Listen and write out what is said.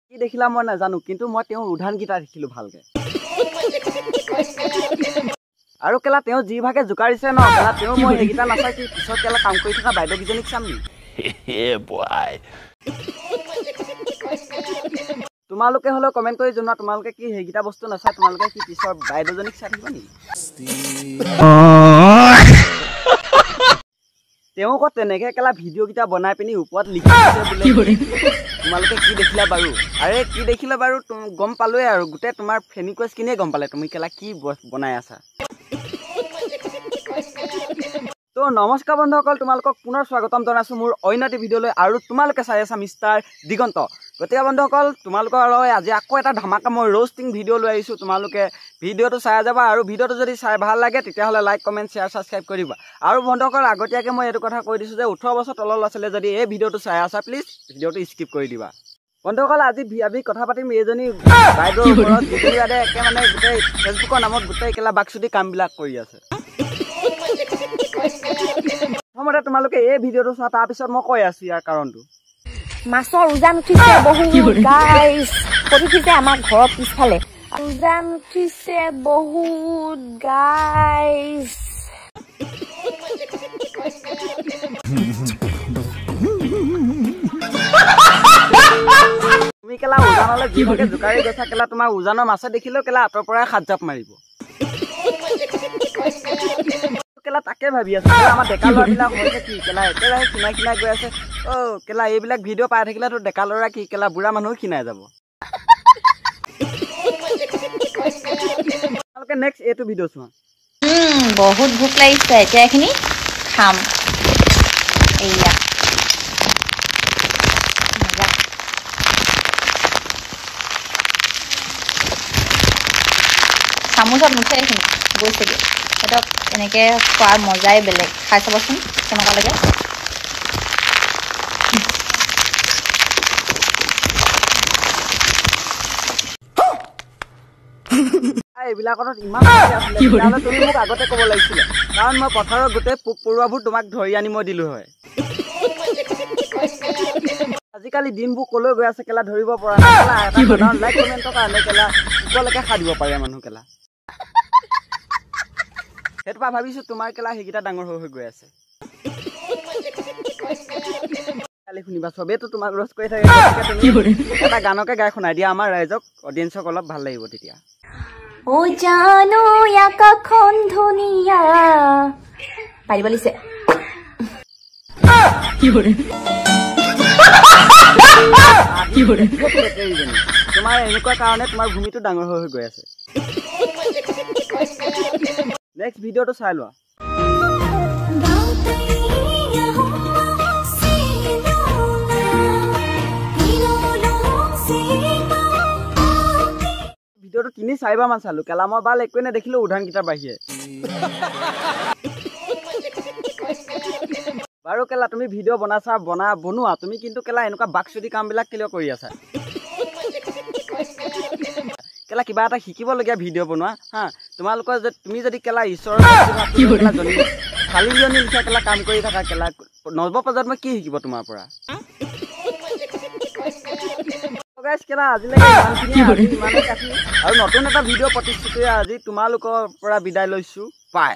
কি দেখিলা মই নাজানো কিন্তু মই তেওঁৰ উদাহৰণ গীতা দেখিলো ভালকে আৰু কেলা তেওঁ যি ভাগে জুকাৰিছে ন কেলা তেওঁ মই হেগিতা নাচাই কি পিছত কেলা কাম কৰি থকা বাইদেউ কিজনীক চাম নি তোমালোকে হলে কমেন্ট কৰি জনোৱা তোমালোকে কি হেগিতা বস্তু নাচাই তোমালোকে কি পিছত বাইদেউজনীক চাই থাকিবা নি তেওঁ কত তেনেকে কেলা ভিডিও গীতা বনাই পিনি ওপৰত লিখিছে বোলে তোমালোকে কি দেখিলা বাৰু আৰে কি দেখিলা বাৰু গম পালোৱে আৰু গুটে তোমাৰ ফেনিকুৱেছ কিনে গম পালে তুমি কেলা কি বনাই আছা তো নমস্কাৰ বন্ধুসকল তোমালোকক পুনৰ স্বাগতম জনাইছো মোৰ অন্য ভিডিঅলৈ আৰু তোমালোকে চাই আছা মিষ্টাৰ দিগন্ত গতিকে বন্ধুসকল তোমালোকৰ আজি আকৌ এটা ধামাকা মই ৰোষ্টিং ভিডিঅ' লৈ আহিছো তোমালোকে ভিডিঅ'টো চাই যাবা আৰু ভিডিঅ'টো যদি চাই ভাল লাগে তেতিয়াহ'লে লাইক কমেণ্ট শ্বেয়াৰ ছাবস্ক্ৰাইব কৰিবা আৰু বন্ধুসকল আগতীয়াকৈ মই এইটো কথা কৈ দিছোঁ যে 18 বছৰ তলৰ ল'ৰা ছোৱালীয়ে যদি এই ভিডিঅ'টো চাই আছা প্লিজ ভিডিঅ'টো স্কিপ কৰি দিবা বন্ধুসকল আজি আমি কথা পাতিম এইজনী বাইদেউৰ ওপৰত যিজনী বাইদেৱে একে মানে গোটেই ফেচবুকৰ নামত গোটেই কেলা বাকচুটি কামবিলাক কৰি আছে প্ৰথমতে তোমালোকে এই ভিডিঅ'টো চোৱা তাৰপিছত মই কৈ আছো ইয়াৰ কাৰণটো মাছৰ উজান উঠিছে বহুত গাইস পঠিছে আমাৰ ঘৰৰ পিছফালে উজান উঠিছে বহুত গাইস তুমি কেলা উজানলে যিভাগে জুকাৰি গৈছা কেলা তোমাৰ উজানৰ মাছে দেখিলেও কেলা আঁতৰ পৰাই সাত জাপ মাৰিব কেলা তাকে ভাবি আছো আমাৰ ডেকা ল'ৰাবিলাক হৈছে কি কেলা একেবাৰে খিনাই খিনাই গৈ আছে অ কেলা এইবিলাক ভিডিঅ' পাই থাকিলে তো ডেকা ল'ৰা কি কেলা বুঢ়া মানুহ খিনাই যাব তোমালোকে নেক্সট এইটো ভিডিঅ' চোৱা বহুত ভোক লাগিছে এতিয়া এখিনি খাম এইয়া চামুচত মুঠে এইখিনি গৈছেগে এটা এনেকে খোৱাৰ মজাই বেলেগ খাই চাবচোন কেনেকুৱা লাগে এইবিলাকত ইমান আছিলে তুমি মোক আগতে ক'ব লাগিছিলে কাৰণ মই পথাৰৰ গোটেই পোক পৰুৱাবোৰ তোমাক ধৰি আনি মই দিলো হয় আজিকালি দিনবোৰ কলৈ গৈ আছে কেলা ধৰিব পৰা নাই কেলা এটা সাধাৰণ লাইক কমেণ্টৰ কাৰণে কেলা ওপৰলৈকে খাই দিব পাৰে মানুহ কেলা সেইটো পৰা ভাবিছো তোমাৰ কেলা সেইকেইটা ডাঙৰ হৈ গৈ আছে কালি শুনিবা চবেইতো তোমাক ৰ'ষ্ট কৰি থাকে এটা গানকে গাই শুনাই দিয়া আমাৰ ৰাইজক অডিয়েঞ্চক অলপ ভাল লাগিব তেতিয়া ও জানো আকাশখন ধুনীয়া পাৰিব লিছে তোমাৰ এনেকুৱা কাৰণে তোমাৰ ভূমিটো ডাঙৰ হৈ গৈ আছে নেক্সট ভিডিঅ'টো চাই লোৱা ভিডিঅ'টো 3-4 মান চালো কেলা মই বাল একোৱে নেদেখিলো উদাহৰণ গীতাৰ বাহিৰে বাৰু কেলা তুমি ভিডিঅ' বনোৱা তুমি কিন্তু কেলা এনেকুৱা বাকচুটি কামবিলাক কেলে কৰি আছা কেলা কিবা এটা শিকিবলগীয়া ভিডিঅ' বনোৱা হা তোমালোকৰ যে তুমি যদি কেলা ঈশ্বৰৰ খালি লিয়নি লিখা কেলা কাম কৰি থাকা কেলা নৱপ্ৰজন্মই কি শিকিব তোমাৰ পৰা কেলা আজিলৈকে ইমানে কাটি আৰু নতুন এটা ভিডিঅ' প্ৰতিশ্ৰুতি আজি তোমালোকৰ পৰা বিদায় লৈছো পাই